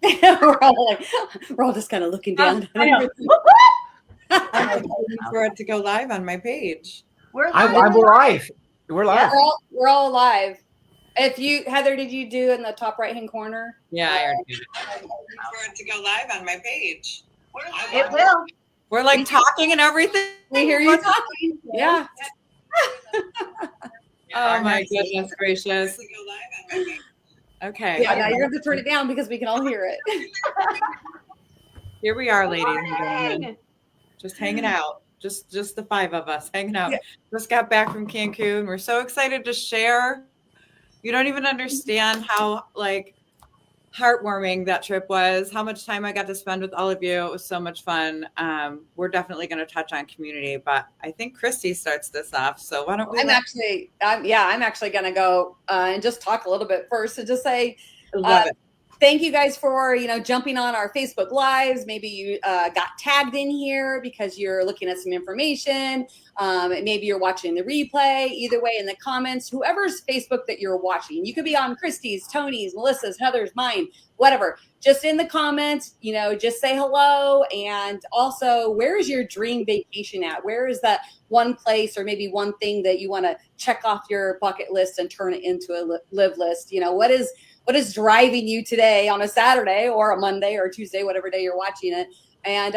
we're all just kind of looking down. I know. I'm waiting for it to go live on my page. We're I'm live. live. We're live. Yeah. We're all live. If you, Heather, did you do in the top right-hand corner? Yeah, I already did it. I'm waiting for it to go live on my page. It will. We're like talking and everything. We hear you talking. Yeah. Oh my goodness gracious. Okay. Yeah, now you're going to have to turn it down because we can all hear it. Here we are, ladies and Morning. gentlemen. Just hanging out. Just the five of us hanging out. Yeah. Just got back from Cancun. We're so excited to share. You don't even understand how like heartwarming that trip was, how much time I got to spend with all of you. It was so much fun. We're definitely going to touch on community, but I think Christy starts this off. So why don't we? I'm actually going to go and just talk a little bit first to just say, love it. Thank you guys for, jumping on our Facebook Lives. Maybe you got tagged in here because you're looking at some information. Maybe you're watching the replay. Either way, in the comments, whoever's Facebook that you're watching, you could be on Christy's, Tony's, Melissa's, Heather's, mine, whatever. Just in the comments, just say hello. And also, where is your dream vacation at? Where is that one place or maybe one thing that you want to check off your bucket list and turn it into a live list? What is driving you today on a Saturday or a Monday or Tuesday, whatever day you're watching it? And,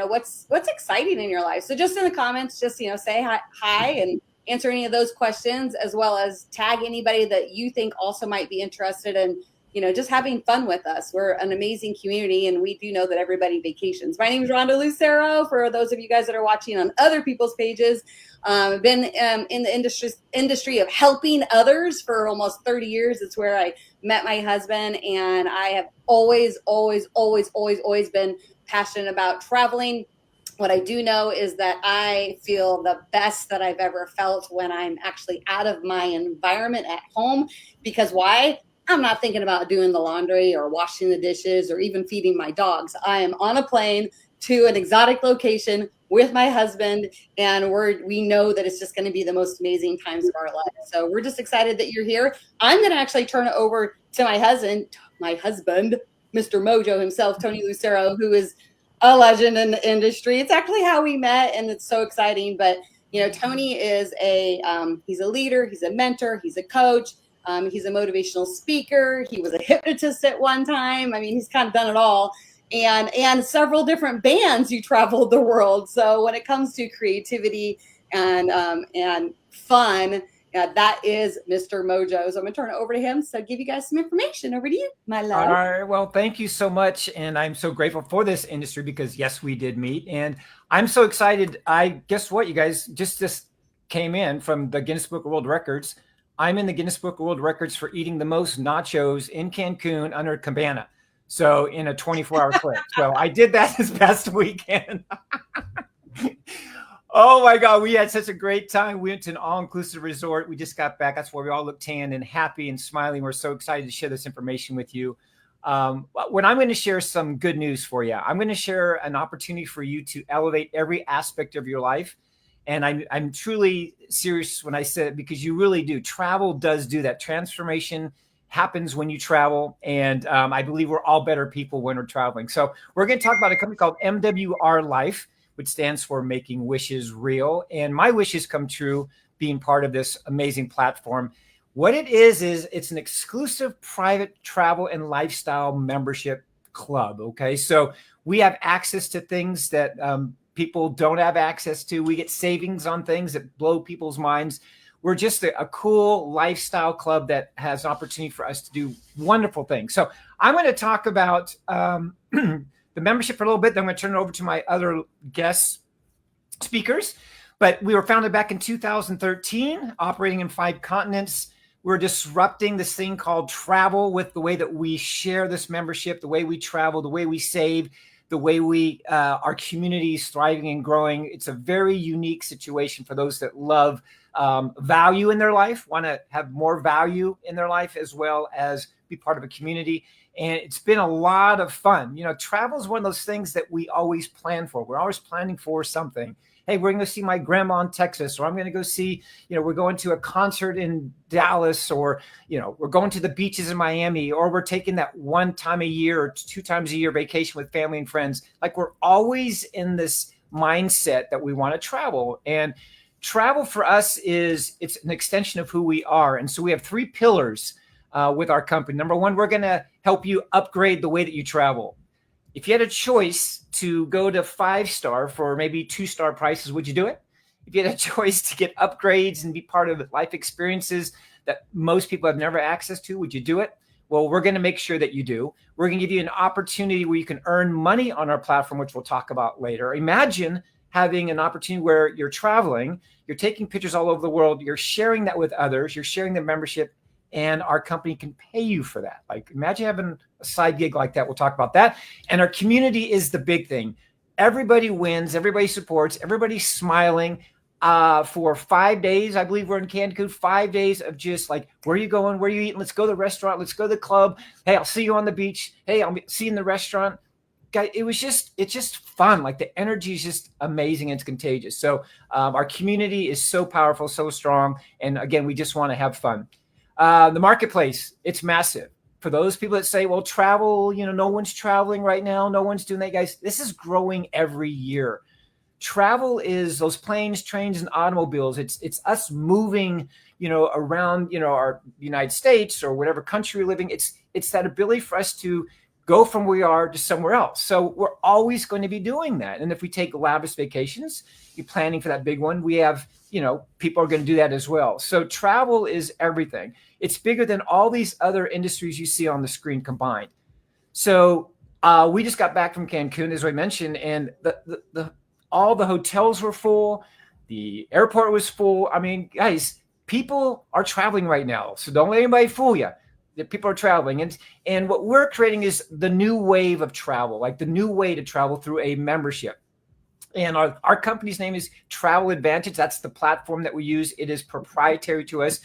what's exciting in your life? So just in the comments, just, say hi and answer any of those questions, as well as tag anybody that you think also might be interested in, just having fun with us. We're an amazing community, and we do know that everybody vacations. My name is Rhonda Lucero. For those of you guys that are watching on other people's pages, I've been in the industry of helping others for almost 30 years. It's where I met my husband, and I have always been passionate about traveling. What I do know is that I feel the best that I've ever felt when I'm actually out of my environment at home. Because why? I'm not thinking about doing the laundry or washing the dishes or even feeding my dogs. I am on a plane to an exotic location with my husband, and we know that it's just going to be the most amazing times of our lives. So we're just excited that you're here. I'm going to actually turn it over to my husband, Mr. Mojo himself, Tony Lucero, who is a legend in the industry. It's actually how we met, and it's so exciting. But Tony is he's a leader, he's a mentor, he's a coach. He's a motivational speaker. He was a hypnotist at one time. I mean, he's kind of done it all. And several different bands. You traveled the world. So when it comes to creativity and fun, that is Mr. Mojo. So I'm going to turn it over to him. So give you guys some information. Over to you, my love. All right. Well, thank you so much. And I'm so grateful for this industry because, yes, we did meet. And I'm so excited. Guess what, you guys just came in from the Guinness Book of World Records. I'm in the Guinness Book of World Records for eating the most nachos in Cancun under Cabana. So in a 24-hour clip. So I did that this past weekend. Oh my God, we had such a great time. We went to an all-inclusive resort. We just got back. That's where we all look tan and happy and smiling. We're so excited to share this information with you. When I'm going to share some good news for you, I'm going to share an opportunity for you to elevate every aspect of your life. And I'm truly serious when I say it, because you really do. Travel does do that. Transformation happens when you travel. And I believe we're all better people when we're traveling. So we're going to talk about a company called MWR Life, which stands for Making Wishes Real. And my wishes come true being part of this amazing platform. What it is it's an exclusive private travel and lifestyle membership club. Okay. So we have access to things that people don't have access to. We get savings on things that blow people's minds. We're just a cool lifestyle club that has an opportunity for us to do wonderful things. So I'm going to talk about the membership for a little bit. Then I'm going to turn it over to my other guest speakers. But we were founded back in 2013, operating in 5 continents. We're disrupting this thing called travel with the way that we share this membership, the way we travel, the way we save, the way our community is thriving and growing. It's a very unique situation for those that love value in their life, want to have more value in their life, as well as be part of a community. And it's been a lot of fun. Travel is one of those things that we always plan for. We're always planning for something. hey, we're going to go see my grandma in Texas, or I'm going to go see, we're going to a concert in Dallas, or, we're going to the beaches in Miami, or we're taking that one time a year or 2 times a year vacation with family and friends. Like, we're always in this mindset that we want to travel. And travel for us it's an extension of who we are. And so we have 3 pillars with our company. Number 1, we're going to help you upgrade the way that you travel. If you had a choice to go to 5-star for maybe 2-star prices, would you do it? If you had a choice to get upgrades and be part of life experiences that most people have never access to, would you do it? Well, we're going to make sure that you do. We're going to give you an opportunity where you can earn money on our platform, which we'll talk about later. Imagine having an opportunity where you're traveling, you're taking pictures all over the world, you're sharing that with others, you're sharing the membership, and our company can pay you for that. Like, imagine having a side gig like that. We'll talk about that. And our community is the big thing. Everybody wins, everybody supports, everybody's smiling. For 5 days, I believe we're in Cancun, 5 days of just like, where are you going? Where are you eating? Let's go to the restaurant. Let's go to the club. Hey, I'll see you on the beach. Hey, I'll see you in the restaurant. Guys, it's just fun. Like, the energy is just amazing. And it's contagious. So our community is so powerful, so strong. And again, we just want to have fun. The marketplace, it's massive. For those people that say, well, travel, no one's traveling right now. No one's doing that, guys. This is growing every year. Travel is those planes, trains, and automobiles. It's us moving, around, our United States or whatever country we're living. It's that ability for us to go from where we are to somewhere else. So we're always going to be doing that. And if we take lavish vacations, you're planning for that big one, we have, people are going to do that as well. So travel is everything. It's bigger than all these other industries you see on the screen combined. So we just got back from Cancun, as I mentioned, and all the hotels were full. The airport was full. I mean, guys, people are traveling right now. So don't let anybody fool you. The people are traveling. And what we're creating is the new wave of travel, like the new way to travel through a membership. And our company's name is Travel Advantage. That's the platform that we use. It is proprietary to us.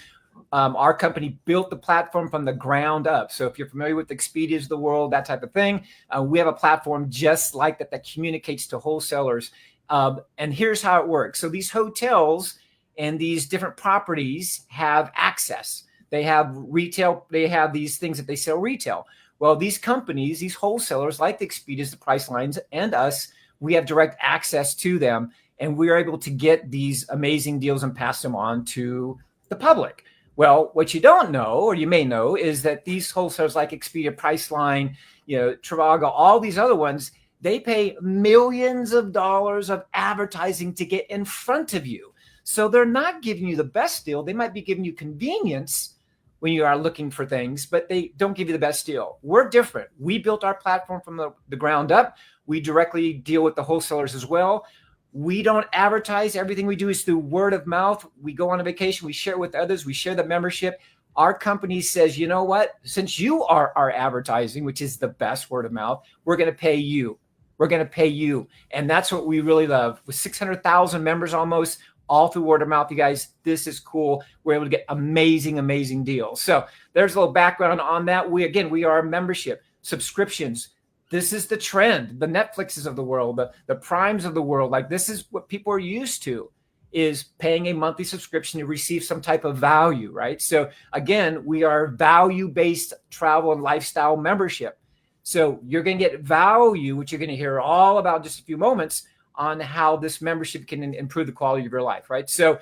Our company built the platform from the ground up. So if you're familiar with Expedia's of the world, that type of thing, we have a platform just like that communicates to wholesalers. And here's how it works. So these hotels and these different properties have access. They have retail. They have these things that they sell retail. Well, these companies, these wholesalers like the Expedia's, the Pricelines, and us, we have direct access to them. And we are able to get these amazing deals and pass them on to the public. Well, what you don't know, or you may know, is that these wholesalers like Expedia, Priceline, Trivago, all these other ones, they pay millions of dollars of advertising to get in front of you. So they're not giving you the best deal. They might be giving you convenience when you are looking for things, but they don't give you the best deal. We're different. We built our platform from the ground up. We directly deal with the wholesalers as well. We don't advertise. Everything we do is through word of mouth. We go on a vacation. We share it with others. We share the membership. Our company says, you know what? Since you are our advertising, which is the best word of mouth, we're going to pay you. We're going to pay you. And that's what we really love. With 600,000 members almost, all through word of mouth, you guys, this is cool. We're able to get amazing, amazing deals. So there's a little background on that. We are a membership, subscriptions. This is the trend, the Netflixes of the world, the Primes of the world. Like, this is what people are used to, is paying a monthly subscription to receive some type of value, right? So again, we are value-based travel and lifestyle membership. So you're going to get value, which you're going to hear all about in just a few moments, on how this membership can improve the quality of your life, right? So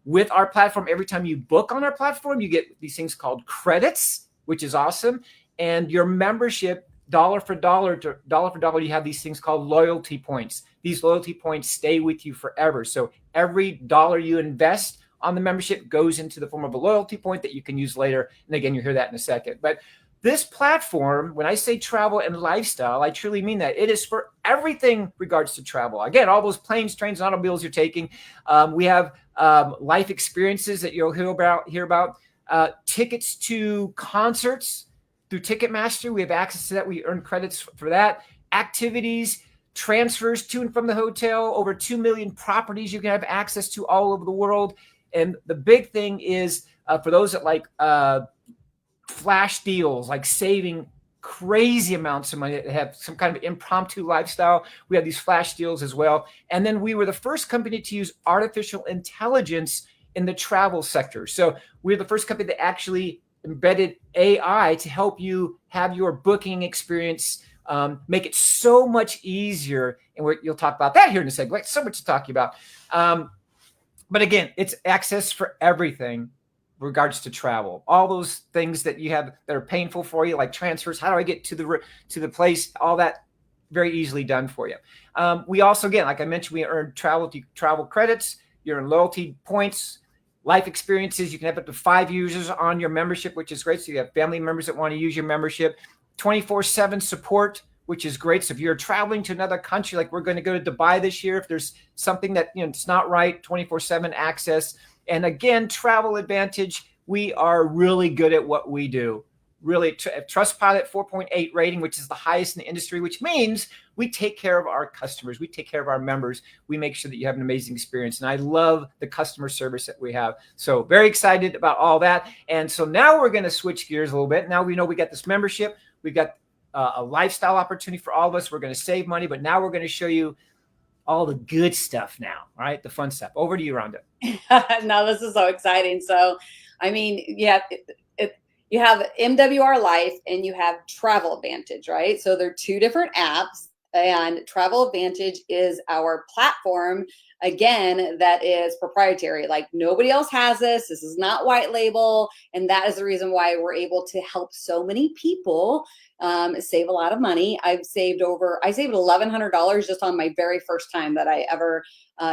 with our platform, every time you book on our platform, you get these things called credits, which is awesome. And your membership, dollar for dollar, you have these things called loyalty points. These loyalty points stay with you forever. So every dollar you invest on the membership goes into the form of a loyalty point that you can use later. And again, you'll hear that in a second. But this platform, when I say travel and lifestyle, I truly mean that. It is for everything regards to travel. Again, all those planes, trains, automobiles you're taking. We have life experiences that you'll hear about. Tickets to concerts through Ticketmaster. We have access to that. We earn credits for that. Activities, transfers to and from the hotel. Over 2 million properties you can have access to all over the world. And the big thing is for those that like flash deals, like saving crazy amounts of money that have some kind of impromptu lifestyle. We have these flash deals as well. And then we were the first company to use artificial intelligence in the travel sector. So we're the first company that actually embedded AI to help you have your booking experience, make it so much easier. And you'll talk about that here in a second. Like, so much to talk about. But again, it's access for everything regards to travel. All those things that you have that are painful for you, like transfers. How do I get to the place? All that very easily done for you. We also, again, like I mentioned, we earn travel credits. You earn loyalty points, life experiences. You can have up to 5 users on your membership, which is great. So you have family members that want to use your membership. 24/7 support, which is great. So if you're traveling to another country, like we're going to go to Dubai this year, if there's something that it's not right, 24/7 access. And again, Travel Advantage, we are really good at what we do. Really, Trustpilot 4.8 rating, which is the highest in the industry, which means we take care of our customers. We take care of our members. We make sure that you have an amazing experience. And I love the customer service that we have. So very excited about all that. And so now we're going to switch gears a little bit. Now we know we got this membership. We've got a lifestyle opportunity for all of us. We're going to save money, but now we're going to show you all the good stuff now, all right? The fun stuff. Over to you, Rhonda. No, this is so exciting. So, I mean, yeah, you have MWR Life and you have Travel Advantage, right? So they're two different apps, and Travel Advantage is our platform, again, that is proprietary. Like nobody else has this. This is not white label. And that is the reason why we're able to help so many people save a lot of money. I saved $1,100 just on my very first time that I ever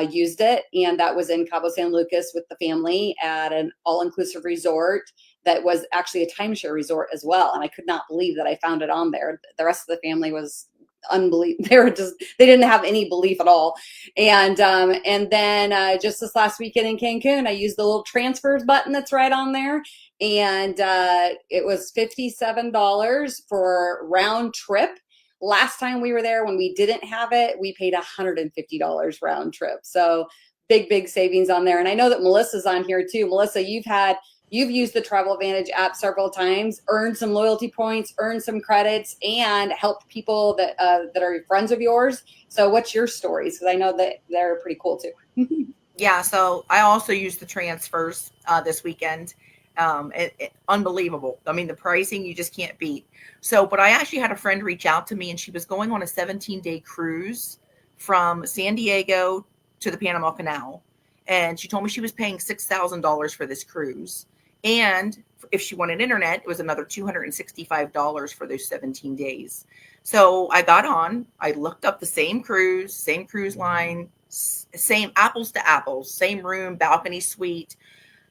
used it. And that was in Cabo San Lucas with the family at an all-inclusive resort that was actually a timeshare resort as well. And I could not believe that I found it on there. The rest of the family was unbelievable. They didn't have any belief at all. And then just this last weekend in Cancun, I used the little transfers button that's right on there. And it was $57 for round trip. Last time we were there, when we didn't have it, we paid $150 round trip. So big savings on there. And I know that Melissa's on here too. Melissa, you've used the Travel Advantage app several times, earned some loyalty points, earned some credits, and helped people that are friends of yours. So what's your stories? Because I know that they're pretty cool too. Yeah, so I also used the transfers this weekend. Unbelievable. I mean, the pricing you just can't beat. So, but I actually had a friend reach out to me, and she was going on a 17-day cruise from San Diego to the Panama Canal. And she told me she was paying $6,000 for this cruise. And if she wanted internet, it was another $265 for those 17 days. So I got on, I looked up the same cruise line, same apples to apples, same room, balcony suite.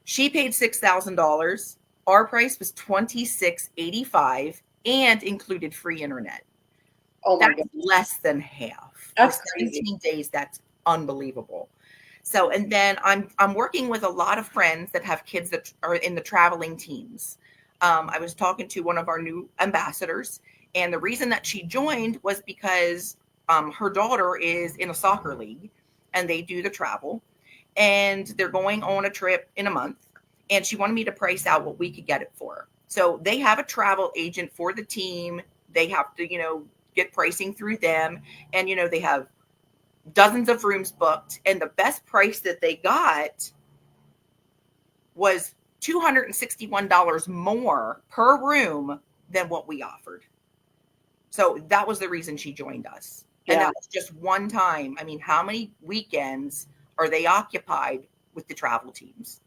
She paid $6,000. Our price was $2,685 and included free internet. Oh my That's less than half. That's for crazy. 17 days. That's unbelievable. So, and then I'm working with a lot of friends that have kids that are in the traveling teams. I was talking to one of our new ambassadors, and the reason that she joined was because her daughter is in a soccer league, and they do the travel, and they're going on a trip in a month, and she wanted me to price out what we could get it for. So they have a travel agent for the team. They have to, get pricing through them, and they have dozens of rooms booked, and the best price that they got was $261 more per room than what we offered. So that was the reason she joined us. And Yeah. that was just one time. I mean, how many weekends are they occupied with the travel teams?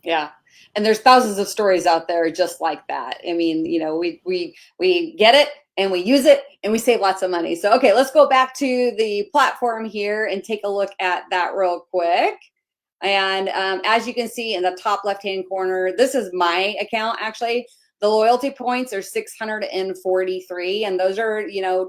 Yeah. And there's thousands of stories out there just like that. I mean, we get it and we use it and we save lots of money. So, okay, let's go back to the platform here and take a look at that real quick. And as you can see in the top left-hand corner, this is my account, actually. The loyalty points are 643. And those are,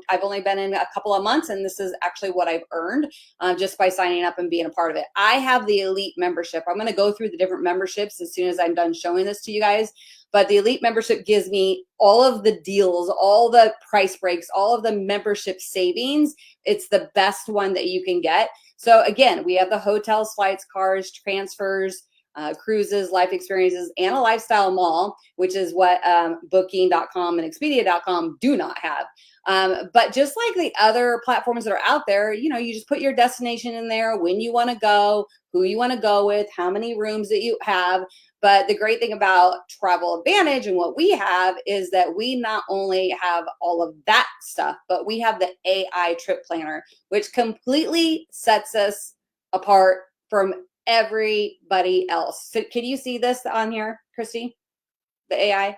I've only been in a couple of months, and this is actually what I've earned just by signing up and being a part of it. I have the elite membership. I'm going to go through the different memberships as soon as I'm done showing this to you guys. But the elite membership gives me all of the deals, all the price breaks, all of the membership savings. It's the best one that you can get. So again, we have the hotels, flights, cars, transfers, cruises, life experiences, and a lifestyle mall, which is what Booking.com and Expedia.com do not have. But just like the other platforms that are out there, you just put your destination in there, when you want to go, who you want to go with, how many rooms that you have. But the great thing about Travel Advantage and what we have is that we not only have all of that stuff, but we have the AI trip planner, which completely sets us apart from everybody else. So can you see this on here, Christy? The AI?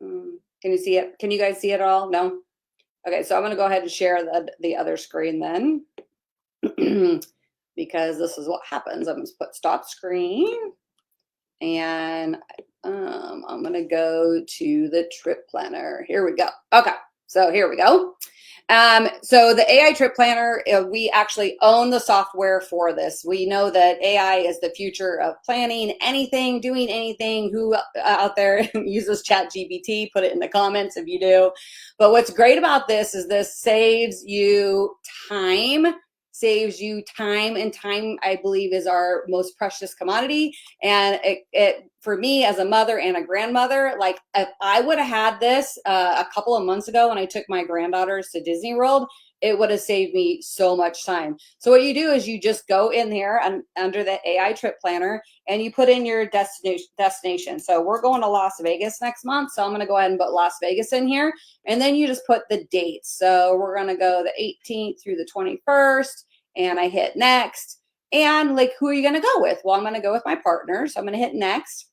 Can you see it? Can you guys see it all? No? Okay, so I'm going to go ahead and share the other screen then. Because this is what happens. I'm going to put stop screen. And I'm going to go to the trip planner. Here we go. Okay, so here we go. So the AI trip planner, we actually own the software for this. We know that AI is the future of planning anything, doing anything. Who out there uses ChatGPT? Put it in the comments if you do. But what's great about this is this saves you time. And time, I believe, is our most precious commodity. And it for me as a mother and a grandmother, like if I would have had this a couple of months ago when I took my granddaughters to Disney World, it would have saved me so much time. So what you do is you just go in there and under the AI trip planner and you put in your destination. So we're going to Las Vegas next month. So I'm going to go ahead and put Las Vegas in here. And then you just put the dates. So we're going to go the 18th through the 21st. And I hit next. And like, who are you going to go with? Well, I'm going to go with my partner. So I'm going to hit next.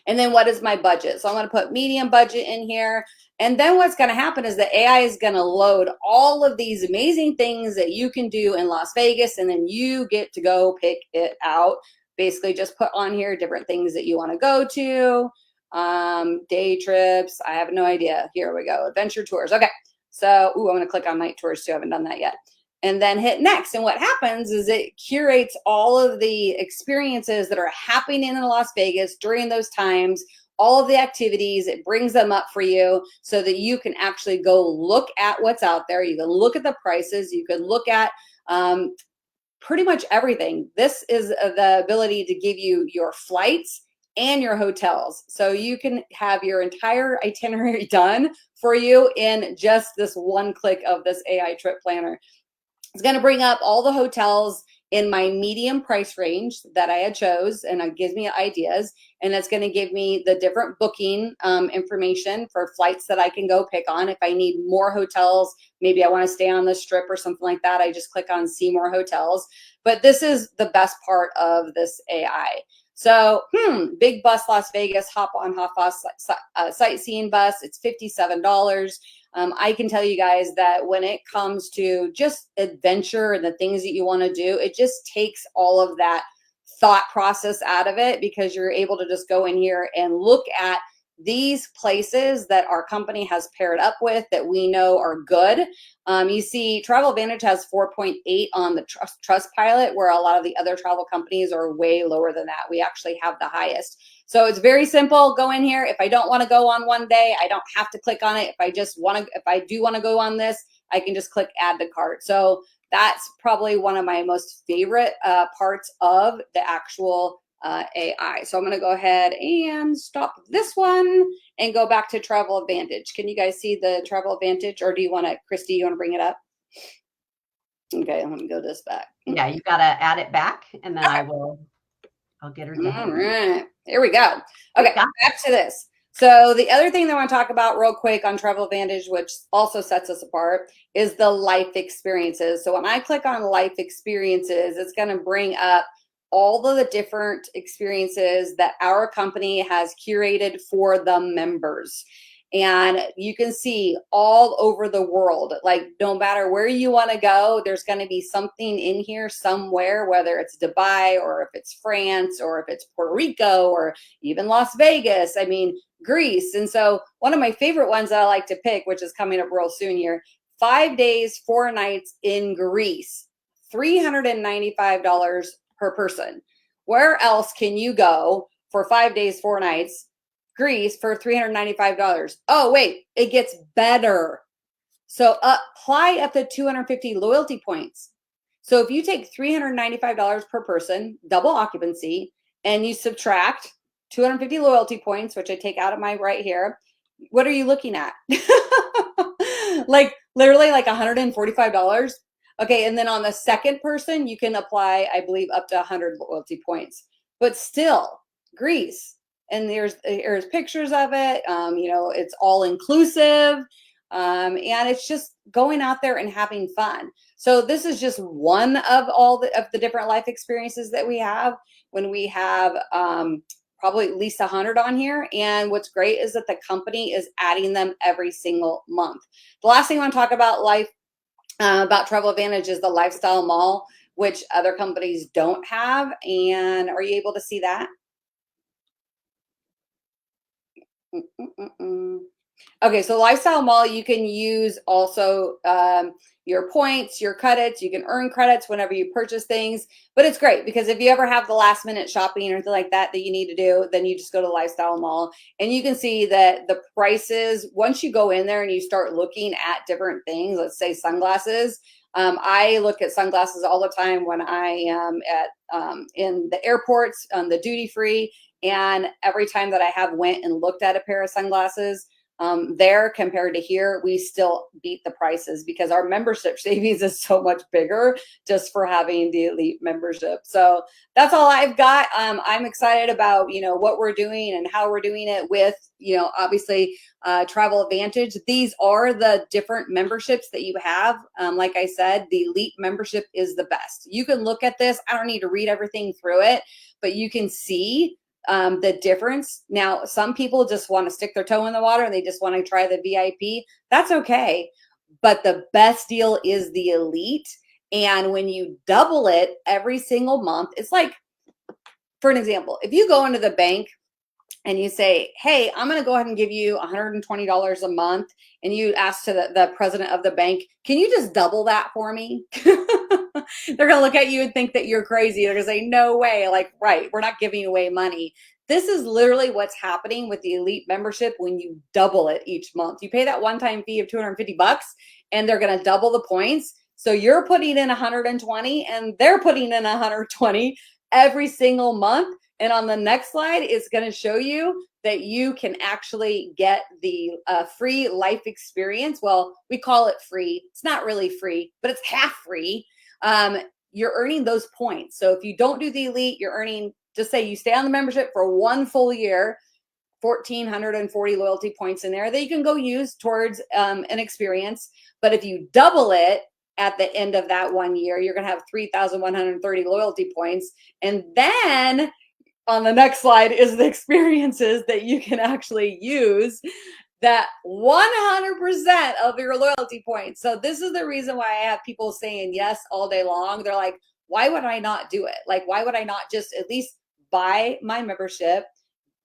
And then what is my budget? So I'm going to put medium budget in here. And then what's going to happen is the AI is going to load all of these amazing things that you can do in Las Vegas. And then you get to go pick it out. Basically just put on here different things that you want to go to. Day trips. I have no idea. Here we go. Adventure tours. Okay. So, I'm going to click on night tours too. I haven't done that yet. And then hit next. And what happens is it curates all of the experiences that are happening in Las Vegas during those times, all of the activities. It brings them up for you so that you can actually go look at what's out there. You can look at the prices. You can look at pretty much everything. This is the ability to give you your flights and your hotels. So you can have your entire itinerary done for you in just this one click of this AI trip planner. It's going to bring up all the hotels in my medium price range that I had chose, and it gives me ideas. And it's going to give me the different booking information for flights that I can go pick on. If I need more hotels, maybe I want to stay on the strip or something like that, I just click on see more hotels. But this is the best part of this AI. So, big bus, Las Vegas, hop on, hop off, sightseeing bus. It's $57. I can tell you guys that when it comes to just adventure and the things that you want to do, it just takes all of that thought process out of it because you're able to just go in here and look at these places that our company has paired up with that we know are good. You see Travel Advantage has 4.8 on the Trustpilot, where a lot of the other travel companies are way lower than that. We actually have the highest. So it's very simple. Go in here. If I don't want to go on one day, I don't have to click on it. If I do want to go on this, I can just click add to cart. So that's probably one of my most favorite parts of the actual AI. So I'm going to go ahead and stop this one and go back to Travel Advantage. Can you guys see the Travel Advantage, or do you want to, Christy, you want to bring it up? Okay, I'm going to go this back. Yeah, you got to add it back, and then I'll get her done. All right, here we go. Okay, back to this. So the other thing that I want to talk about real quick on Travel Advantage, which also sets us apart, is the life experiences. So when I click on life experiences, it's going to bring up all of the different experiences that our company has curated for the members. And you can see all over the world, like no matter where you want to go, there's going to be something in here somewhere, whether it's Dubai or if it's France or if it's Puerto Rico or even Las Vegas, I mean, Greece. And so one of my favorite ones that I like to pick, which is coming up real soon here, 5 days, 4 nights in Greece, $395 per person. Where else can you go for 5 days, 4 nights, Greece, for $395? Oh, wait, it gets better. So apply up to 250 loyalty points. So if you take $395 per person, double occupancy, and you subtract 250 loyalty points, which I take out of my right here, what are you looking at? Like literally like $145. Okay, and then on the second person, you can apply, I believe, up to 100 loyalty points. But still, Greece, and there's pictures of it. It's all inclusive, and it's just going out there and having fun. So this is just one of all of the different life experiences that we have when we have probably at least 100 on here. And what's great is that the company is adding them every single month. The last thing I want to talk about about Travel Advantage is the Lifestyle Mall, which other companies don't have. And are you able to see that? Okay, so Lifestyle Mall, you can use also your points, your credits. You can earn credits whenever you purchase things, but it's great because if you ever have the last minute shopping or anything like that you need to do, then you just go to Lifestyle Mall and you can see that the prices, once you go in there and you start looking at different things, let's say sunglasses. I look at sunglasses all the time when I am in the airports, the duty free, and every time that I have went and looked at a pair of sunglasses, there compared to here, we still beat the prices because our membership savings is so much bigger just for having the elite membership. So that's all I've got. I'm excited about, what we're doing and how we're doing it with, obviously Travel Advantage. These are the different memberships that you have. Like I said, the elite membership is the best. You can look at this. I don't need to read everything through it, but you can see the difference. Now, some people just want to stick their toe in the water and they just want to try the VIP. That's okay. But the best deal is the elite. And when you double it every single month, it's like, for an example, if you go into the bank and you say, hey, I'm going to go ahead and give you $120 a month. And you ask to the president of the bank, can you just double that for me? They're going to look at you and think that you're crazy. They're going to say, no way. Like, right, we're not giving away money. This is literally what's happening with the elite membership when you double it each month. You pay that one-time fee of $250 and they're going to double the points. So you're putting in 120 and they're putting in 120 every single month. And on the next slide, it's going to show you that you can actually get the free life experience. Well, we call it free. It's not really free, but it's half free. You're earning those points. So if you don't do the elite, you're earning, just say you stay on the membership for one full year, 1,440 loyalty points in there that you can go use towards an experience. But if you double it at the end of that 1 year, you're going to have 3,130 loyalty points. And then on the next slide is the experiences that you can actually use that 100% of your loyalty points. So this is the reason why I have people saying yes all day long. They're like, why would I not do it? Like, why would I not just at least buy my membership,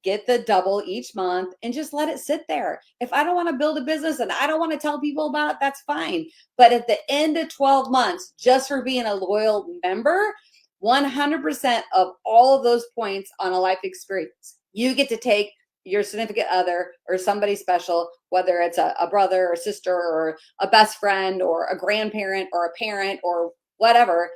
get the double each month, and just let it sit there? If I don't want to build a business and I don't want to tell people about it, that's fine. But at the end of 12 months, just for being a loyal member, 100% of all of those points on a life experience, you get to take your significant other or somebody special, whether it's a brother or sister or a best friend or a grandparent or a parent or whatever,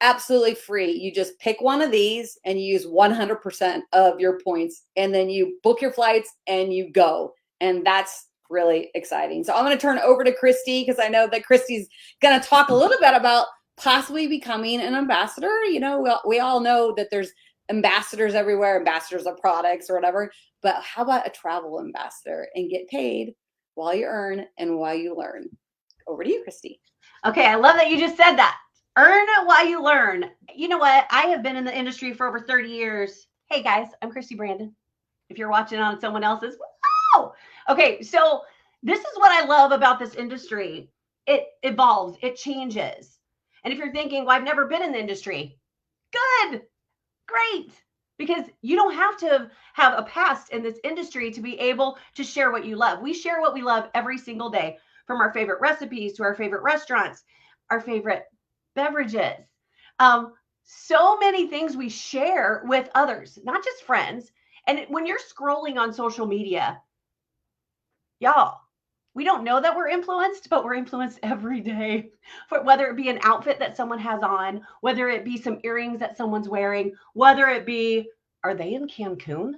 absolutely free. You just pick one of these and you use 100% of your points, and then you book your flights and you go. And that's really exciting. So I'm going to turn over to Christy because I know that Christy's going to talk a little bit about possibly becoming an ambassador. We all know that there's ambassadors everywhere, ambassadors of products or whatever, but how about a travel ambassador and get paid while you earn and while you learn? Over to you, Christy. Okay, I love that you just said that. Earn while you learn. You know what? I have been in the industry for over 30 years. Hey guys, I'm Christy Brandon. If you're watching on someone else's, wow. Okay, so this is what I love about this industry. It evolves, it changes. And if you're thinking, well, I've never been in the industry, good, great. Because you don't have to have a past in this industry to be able to share what you love. We share what we love every single day, from our favorite recipes to our favorite restaurants, our favorite beverages. So many things we share with others, not just friends. And when you're scrolling on social media, y'all, We don't know that we're influenced, but we're influenced every day. For whether it be an outfit that someone has on, whether it be some earrings that someone's wearing, whether it be, are they in Cancun?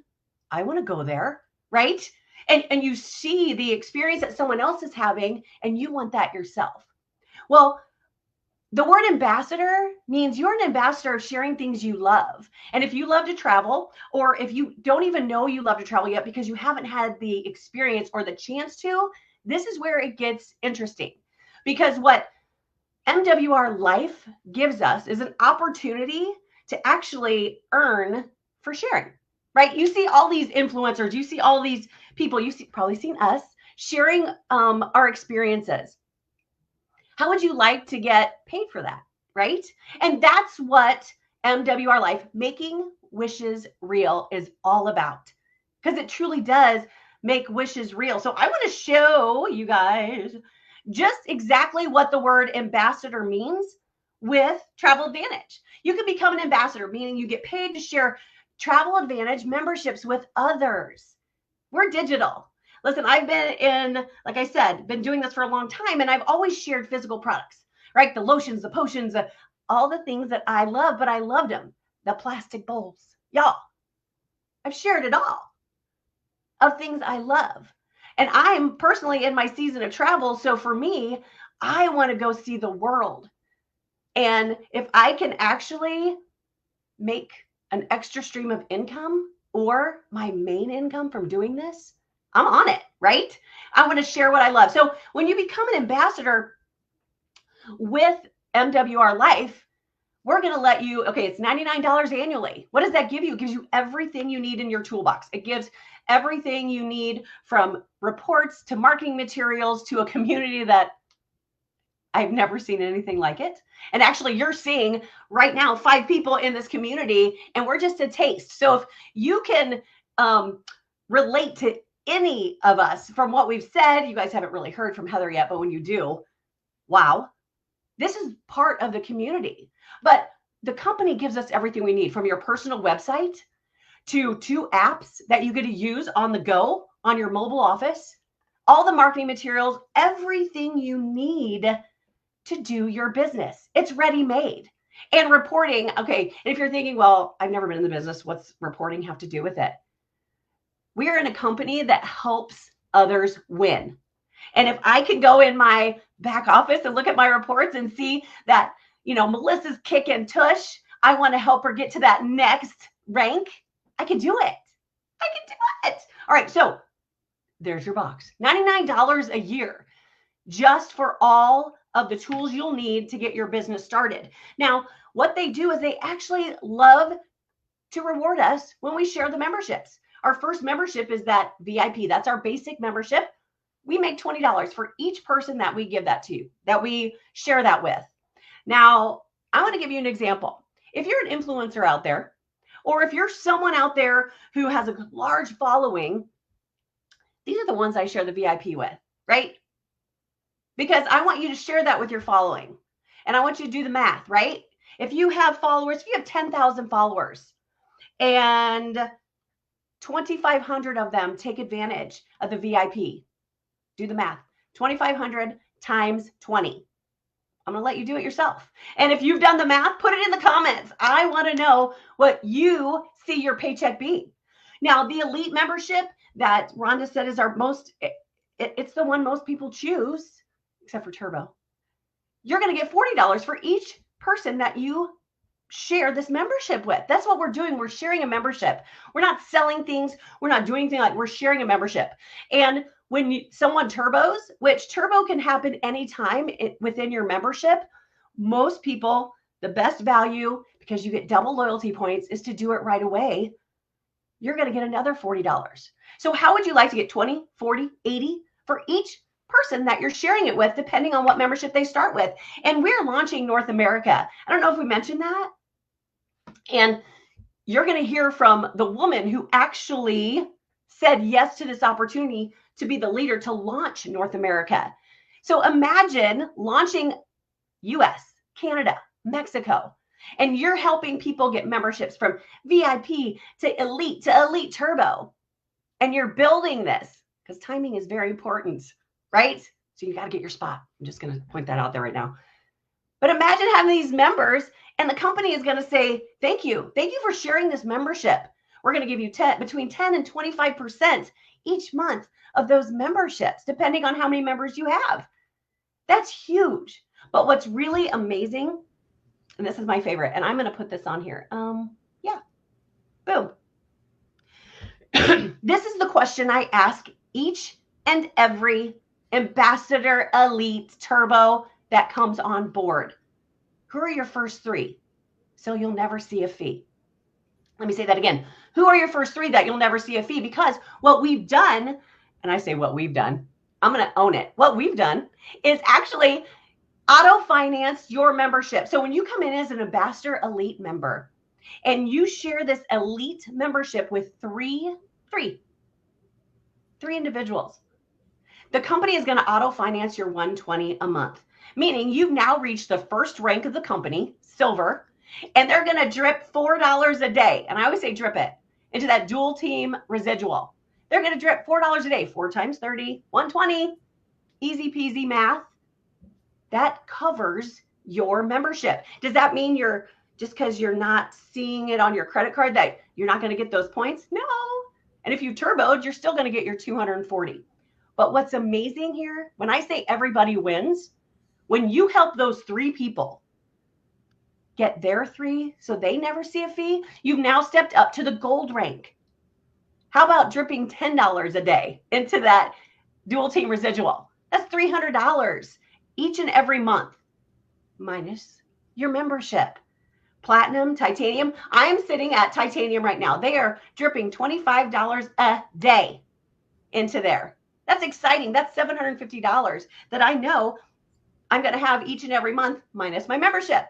I want to go there, right? And you see the experience that someone else is having, and you want that yourself. Well, the word ambassador means you're an ambassador of sharing things you love. And if you love to travel, or if you don't even know you love to travel yet because you haven't had the experience or the chance to, this is where it gets interesting. Because what MWR Life gives us is an opportunity to actually earn for sharing, right? You see all these influencers, you see all these people, probably seen us sharing our experiences. How would you like to get paid for that, right? And that's what MWR Life, Making Wishes Real, is all about, because it truly does make wishes real. So I want to show you guys just exactly what the word ambassador means with Travel Advantage. You can become an ambassador, meaning you get paid to share Travel Advantage memberships with others. We're digital. Listen, I've been like I said, been doing this for a long time, and I've always shared physical products, right? The lotions, the potions, all the things that I love, but I loved them. The plastic bowls. Y'all, I've shared it all of things I love. And I'm personally in my season of travel. So for me, I want to go see the world. And if I can actually make an extra stream of income or my main income from doing this, I'm on it, right? I want to share what I love. So when you become an ambassador with MWR Life, we're going to let you, okay, it's $99 annually. What does that give you? It gives you everything you need in your toolbox. It gives everything you need, from reports to marketing materials to a community that I've never seen anything like it. And actually, you're seeing right now 5 people in this community, and we're just a taste. So if you can relate to any of us from what we've said, you guys haven't really heard from Heather yet, but when you do, wow, this is part of the community. But the company gives us everything we need, from your personal website to 2 apps that you get to use on the go on your mobile office, all the marketing materials, everything you need to do your business. It's ready made. And reporting, okay, if you're thinking, well, I've never been in the business, what's reporting have to do with it? We're in a company that helps others win. And if I can go in my back office and look at my reports and see that, Melissa's kicking tush, I want to help her get to that next rank, I can do it. I can do it. All right, so there's your box. $99 a year just for all of the tools you'll need to get your business started. Now, what they do is they actually love to reward us when we share the memberships. Our first membership is that VIP. That's our basic membership. We make $20 for each person that we give that to, that we share that with. Now, I want to give you an example. If you're an influencer out there, or if you're someone out there who has a large following, these are the ones I share the VIP with, right? Because I want you to share that with your following. And I want you to do the math, right? If you have followers, if you have 10,000 followers and 2,500 of them take advantage of the VIP, do the math. 2,500 times 20. I'm going to let you do it yourself. And if you've done the math, put it in the comments. I want to know what you see your paycheck be. Now, the elite membership that Rhonda said is our most, it's the one most people choose, except for Turbo. You're going to get $40 for each person that you share this membership with. That's what we're doing. We're sharing a membership. We're not selling things. We're not doing anything, like we're sharing a membership. And when someone turbos, which turbo can happen anytime within your membership, most people, the best value, because you get double loyalty points, is to do it right away. You're going to get another $40. So how would you like to get 20, 40, 80 for each person that you're sharing it with, depending on what membership they start with? And we're launching North America. I don't know if we mentioned that. And you're going to hear from the woman who actually said yes to this opportunity to be the leader to launch North America. So imagine launching US, Canada, Mexico, and you're helping people get memberships from VIP to Elite Turbo. And you're building this, because timing is very important. right? So you got to get your spot. I'm just going to point that out there right now. But imagine having these members and the company is going to say, thank you. Thank you for sharing this membership. We're going to give you between 10 and 25% each month of those memberships, depending on how many members you have. That's huge. But what's really amazing, and this is my favorite, and I'm going to put this on here. Yeah, boom. This is the question I ask each and every Ambassador Elite Turbo that comes on board. Who are your first three? So you'll never see a fee. Let me say that again. Who are your first three that you'll never see a fee? Because what we've done, and I say what we've done, I'm going to own it. What we've done is actually auto finance your membership. So when you come in as an Ambassador Elite member and you share this Elite membership with three individuals, the company is going to auto finance your $120 a month, meaning you've now reached the first rank of the company, silver, and they're going to drip $4 a day. And I always say drip it into that dual team residual. They're going to drip $4 a day, 4 times 30, 120, easy peasy math. That covers your membership. Does that mean you're just because you're not seeing it on your credit card that you're not going to get those points? No. And if you turboed, you're still going to get your 240. But what's amazing here, when I say everybody wins, when you help those 3 people get their 3 so they never see a fee, you've now stepped up to the gold rank. How about dripping $10 a day into that dual team residual? That's $300 each and every month, minus your membership. Platinum, titanium. I am sitting at titanium right now. They are dripping $25 a day into there. That's exciting. That's $750 that I know I'm going to have each and every month minus my membership.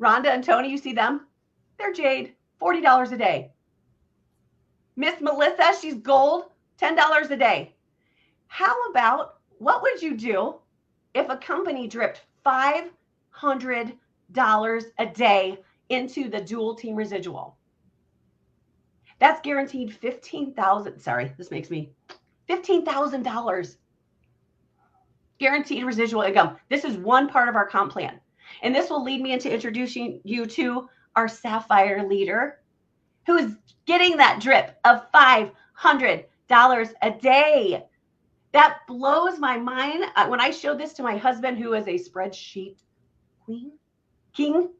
Rhonda and Tony, you see them? They're jade, $40 a day. Miss Melissa, she's gold, $10 a day. How about, what would you do if a company dripped $500 a day into the dual team residual? That's guaranteed $15,000 guaranteed residual income. This is one part of our comp plan. And this will lead me into introducing you to our Sapphire leader, who is getting that drip of $500 a day. That blows my mind. When I showed this to my husband, who is a spreadsheet king,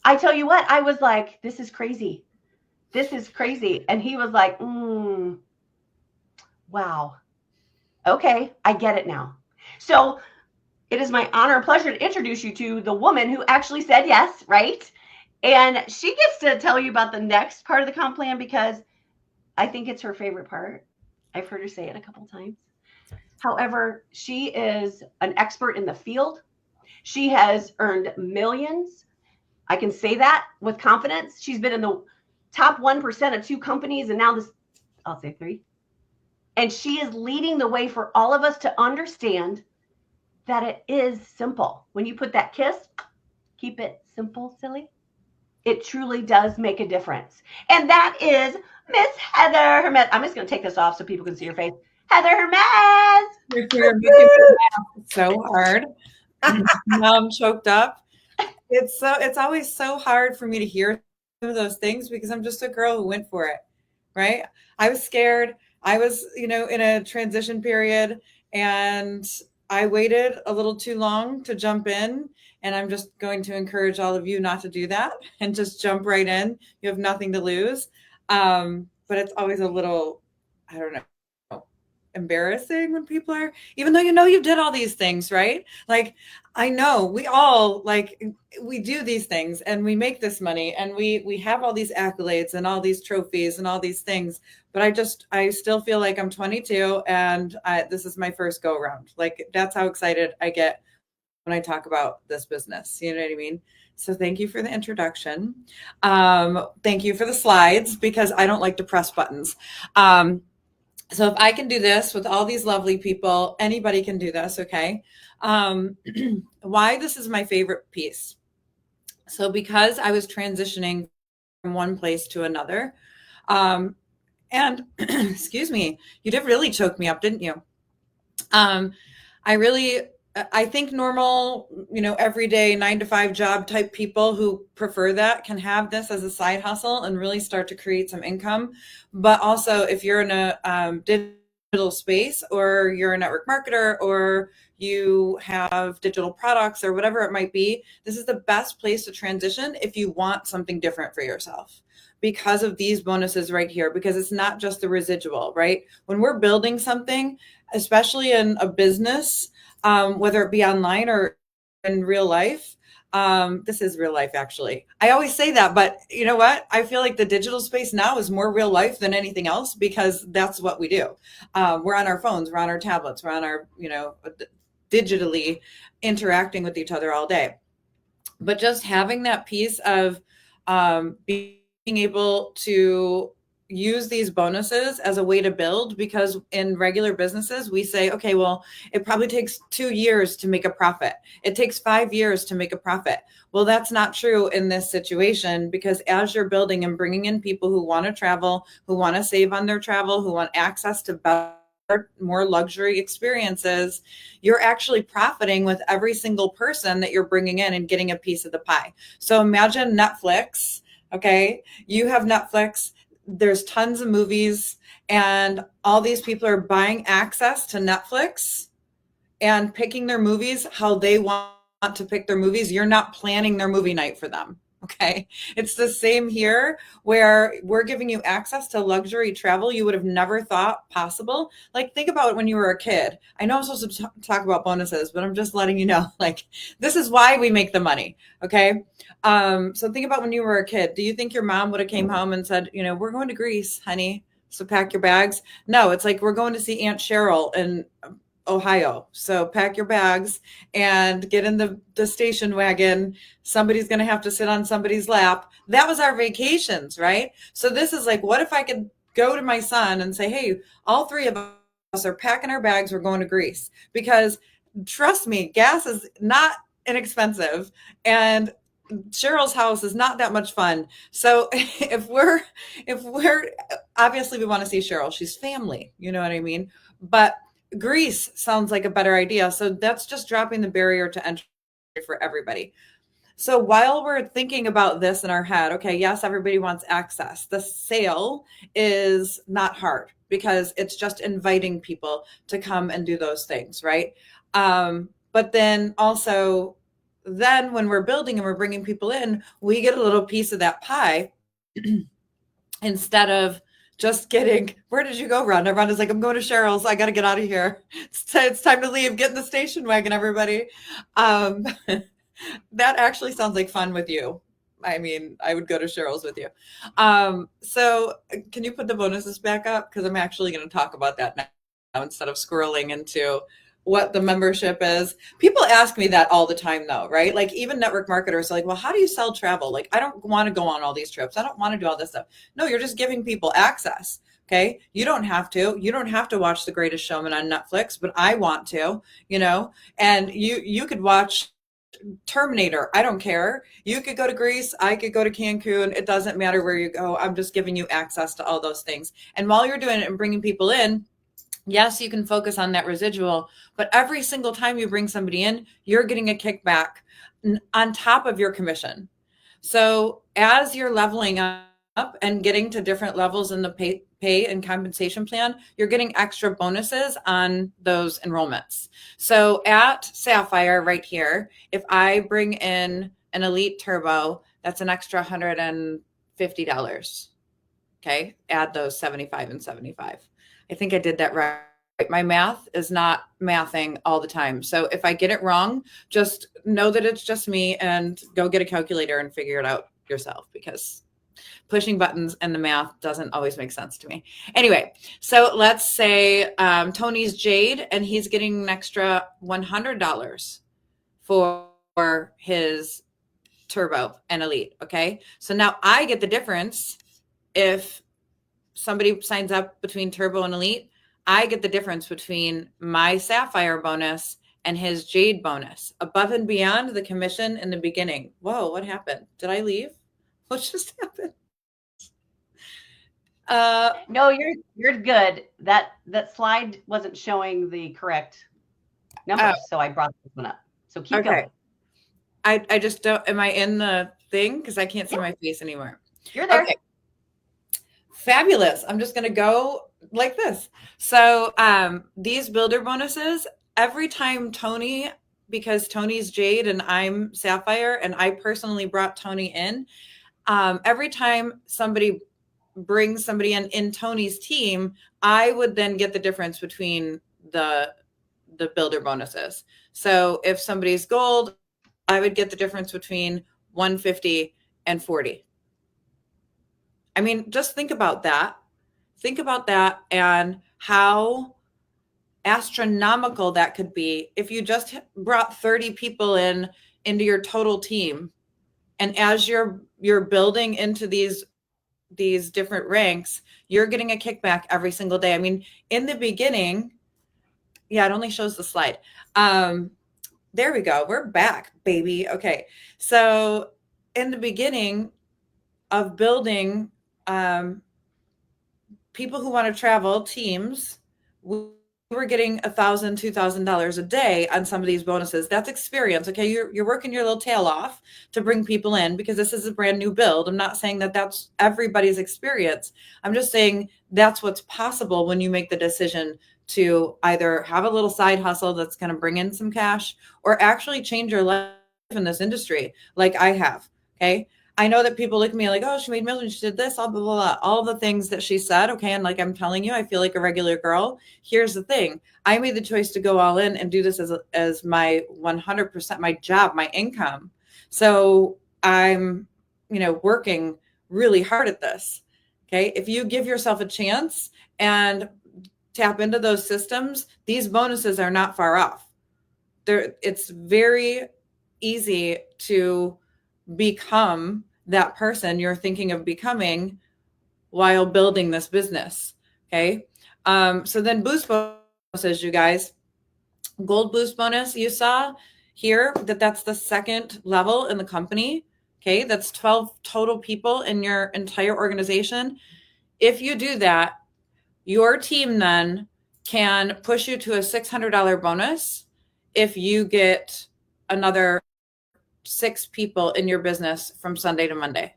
I tell you what, I was like, this is crazy. This is crazy. And he was like, wow. Okay, I get it now. So it is my honor and pleasure to introduce you to the woman who actually said yes, right? And she gets to tell you about the next part of the comp plan because I think it's her favorite part. I've heard her say it a couple of times. However, she is an expert in the field. She has earned millions. I can say that with confidence. She's been in the top 1% of 2 companies, and now this, I'll say 3. And she is leading the way for all of us to understand that it is simple. When you put that kiss, keep it simple, silly. It truly does make a difference. And that is Miss Heather Hermes. I'm just going to take this off so people can see your face. Heather Hermes. You're making me laugh so hard. Now I'm choked up. It's always so hard for me to hear some of those things because I'm just a girl who went for it, right? I was scared. I was, in a transition period, and I waited a little too long to jump in. And I'm just going to encourage all of you not to do that and just jump right in. You have nothing to lose. But it's always a little, I don't know, embarrassing when people are, even though you did all these things, right? Like, I know we all, we do these things and we make this money and we have all these accolades and all these trophies and all these things. But I still feel like I'm 22 and this is my first go around. Like, that's how excited I get when I talk about this business. You know what I mean? So thank you for the introduction. Thank you for the slides because I don't like to press buttons. So if I can do this with all these lovely people, anybody can do this, okay? Why this is my favorite piece. So because I was transitioning from one place to another, And excuse me, you did really choke me up, didn't you? I think normal, everyday 9 to 5 job type people who prefer that can have this as a side hustle and really start to create some income. But also, if you're in a digital space, or you're a network marketer, or you have digital products or whatever it might be, this is the best place to transition if you want something different for yourself, because of these bonuses right here, because it's not just the residual, right? When we're building something, especially in a business, whether it be online or in real life, this is real life, actually. I always say that, but you know what? I feel like the digital space now is more real life than anything else, because that's what we do. We're on our phones, we're on our tablets, we're on our, digitally interacting with each other all day. But just having that piece of being able to use these bonuses as a way to build, because in regular businesses, we say, okay, well, it probably takes 2 years to make a profit. It takes 5 years to make a profit. Well, that's not true in this situation, because as you're building and bringing in people who want to travel, who want to save on their travel, who want access to better, more luxury experiences, you're actually profiting with every single person that you're bringing in and getting a piece of the pie. So imagine Netflix. Okay, you have Netflix, there's tons of movies, and all these people are buying access to Netflix and picking their movies how they want to pick their movies. You're not planning their movie night for them. Okay. It's the same here, where we're giving you access to luxury travel you would have never thought possible. Like, think about it when you were a kid. I know I'm supposed to talk about bonuses, but I'm just letting you know, like, this is why we make the money. Okay. So think about when you were a kid. Do you think your mom would have came home and said, we're going to Greece, honey, so pack your bags? No, it's like, we're going to see Aunt Cheryl in Ohio, so pack your bags and get in the station wagon. Somebody's going to have to sit on somebody's lap. That was our vacations, right? So this is like, what if I could go to my son and say, hey, all 3 of us are packing our bags, we're going to Greece? Because trust me, gas is not inexpensive, and Cheryl's house is not that much fun. So if we're obviously, we want to see Cheryl, she's family, you know what I mean? But Greece sounds like a better idea. So that's just dropping the barrier to entry for everybody. So while we're thinking about this in our head, okay, yes, everybody wants access. The sale is not hard, because it's just inviting people to come and do those things, right? But then also, when we're building and we're bringing people in, we get a little piece of that pie instead of just getting, where did you go, Rhonda? Rhonda's like, I'm going to Cheryl's. I got to get out of here. It's time to leave. Get in the station wagon, everybody. That actually sounds like fun with you. I mean, I would go to Cheryl's with you. So can you put the bonuses back up? Because I'm actually going to talk about that now instead of scrolling into what the membership is. People ask me that all the time, though, right? Like, even network marketers are like, well, how do you sell travel? Like, I don't want to go on all these trips. I don't want to do all this stuff. No, you're just giving people access. Okay. You don't have to watch The Greatest Showman on Netflix, but I want to, and you could watch Terminator. I don't care. You could go to Greece. I could go to Cancun. It doesn't matter where you go. I'm just giving you access to all those things. And while you're doing it and bringing people in, yes, you can focus on that residual, but every single time you bring somebody in, you're getting a kickback on top of your commission. So as you're leveling up and getting to different levels in the pay and compensation plan, you're getting extra bonuses on those enrollments. So at Sapphire right here, if I bring in an Elite Turbo, that's an extra $150. Okay, add those 75 and 75. I think I did that right. My math is not mathing all the time. So if I get it wrong, just know that it's just me, and go get a calculator and figure it out yourself, because pushing buttons and the math doesn't always make sense to me. Anyway, so let's say Tony's Jade, and he's getting an extra $100 for his Turbo and Elite. Okay, so now I get the difference. If somebody signs up between Turbo and Elite, I get the difference between my Sapphire bonus and his Jade bonus, above and beyond the commission in the beginning. Whoa, what happened? Did I leave? What just happened? No, you're good. That slide wasn't showing the correct numbers, so I brought this one up. So keep Okay. going. I just don't. Am I in the thing? Because I can't see my face anymore. You're there. Okay. Fabulous. I'm just going to go like this. So these builder bonuses, every time Tony, because Tony's Jade and I'm Sapphire, and I personally brought Tony in, every time somebody brings somebody in Tony's team, I would then get the difference between the builder bonuses. So if somebody's gold, I would get the difference between 150 and 40. I mean, just think about that. Think about that and how astronomical that could be if you just brought 30 people into your total team. And as you're building into these different ranks, you're getting a kickback every single day. I mean, in the beginning, yeah, it only shows the slide. There we go. We're back, baby. Okay. So in the beginning of building people who want to travel teams, we were getting $1,000, $2,000 a day on some of these bonuses. That's experience. Okay. You're working your little tail off to bring people in because this is a brand new build. I'm not saying that that's everybody's experience. I'm just saying that's what's possible when you make the decision to either have a little side hustle that's going to bring in some cash or actually change your life in this industry like I have. Okay. I know that people look at me like, oh, she made millions, she did this, blah, blah, blah, all the things that she said. Okay. And like I'm telling you, I feel like a regular girl. Here's the thing. I made the choice to go all in and do this as my 100%, my job, my income. So I'm, working really hard at this. Okay. If you give yourself a chance and tap into those systems, these bonuses are not far off. It's very easy to become that person you're thinking of becoming while building this business. Okay. So then boost bonuses, you guys, gold boost bonus, you saw here that's the second level in the company. Okay. That's 12 total people in your entire organization. If you do that, your team then can push you to a $600 bonus if you get another 6 people in your business from Sunday to Monday.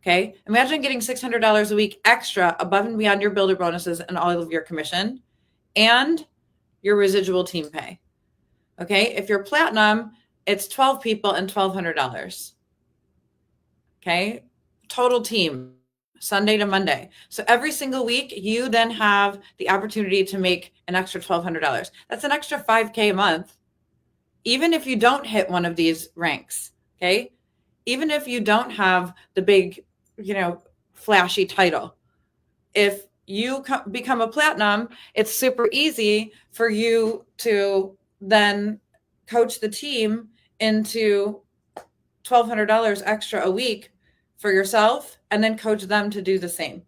Okay. Imagine getting $600 a week extra above and beyond your builder bonuses and all of your commission and your residual team pay. Okay. If you're platinum, it's 12 people and $1,200. Okay. Total team, Sunday to Monday. So every single week, you then have the opportunity to make an extra $1,200. That's an extra $5,000 a month. Even if you don't hit one of these ranks, okay? Even if you don't have the big, flashy title, if you become a platinum, it's super easy for you to then coach the team into $1,200 extra a week for yourself and then coach them to do the same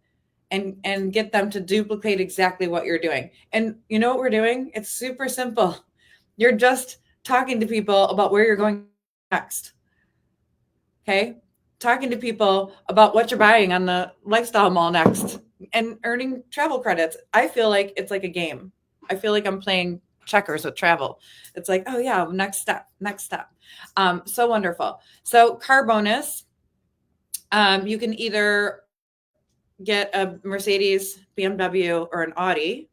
and get them to duplicate exactly what you're doing. And you know what we're doing? It's super simple. You're just talking to people about where you're going next. Okay. Talking to people about what you're buying on the lifestyle mall next and earning travel credits. I feel like it's like a game. I feel like I'm playing checkers with travel. It's like, oh yeah, next step. So wonderful. So car bonus, you can either get a Mercedes, BMW, or an Audi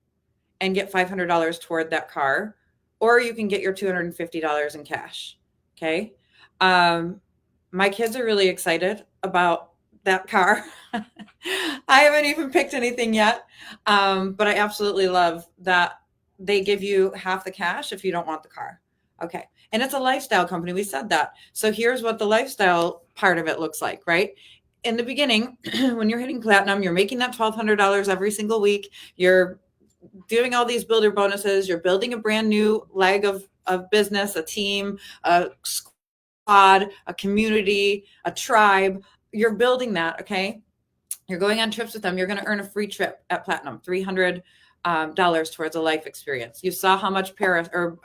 and get $500 toward that car, or you can get your $250 in cash. Okay. My kids are really excited about that car. I haven't even picked anything yet. But I absolutely love that they give you half the cash if you don't want the car. Okay. And it's a lifestyle company. We said that. So here's what the lifestyle part of it looks like, right? In the beginning, when you're hitting platinum, you're making that $1,200 every single week. You're doing all these builder bonuses. You're building a brand new leg of business, a team, a squad, a community, a tribe. You're building that. Okay. You're going on trips with them. You're going to earn a free trip at Platinum, $300 towards a life experience. You saw how much Paris or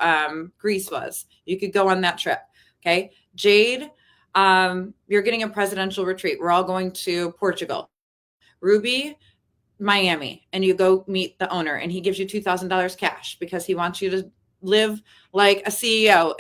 Greece was. You could go on that trip. Okay. Jade, you're getting a presidential retreat. We're all going to Portugal. Ruby, Miami and you go meet the owner and he gives you $2,000 cash because he wants you to live like a CEO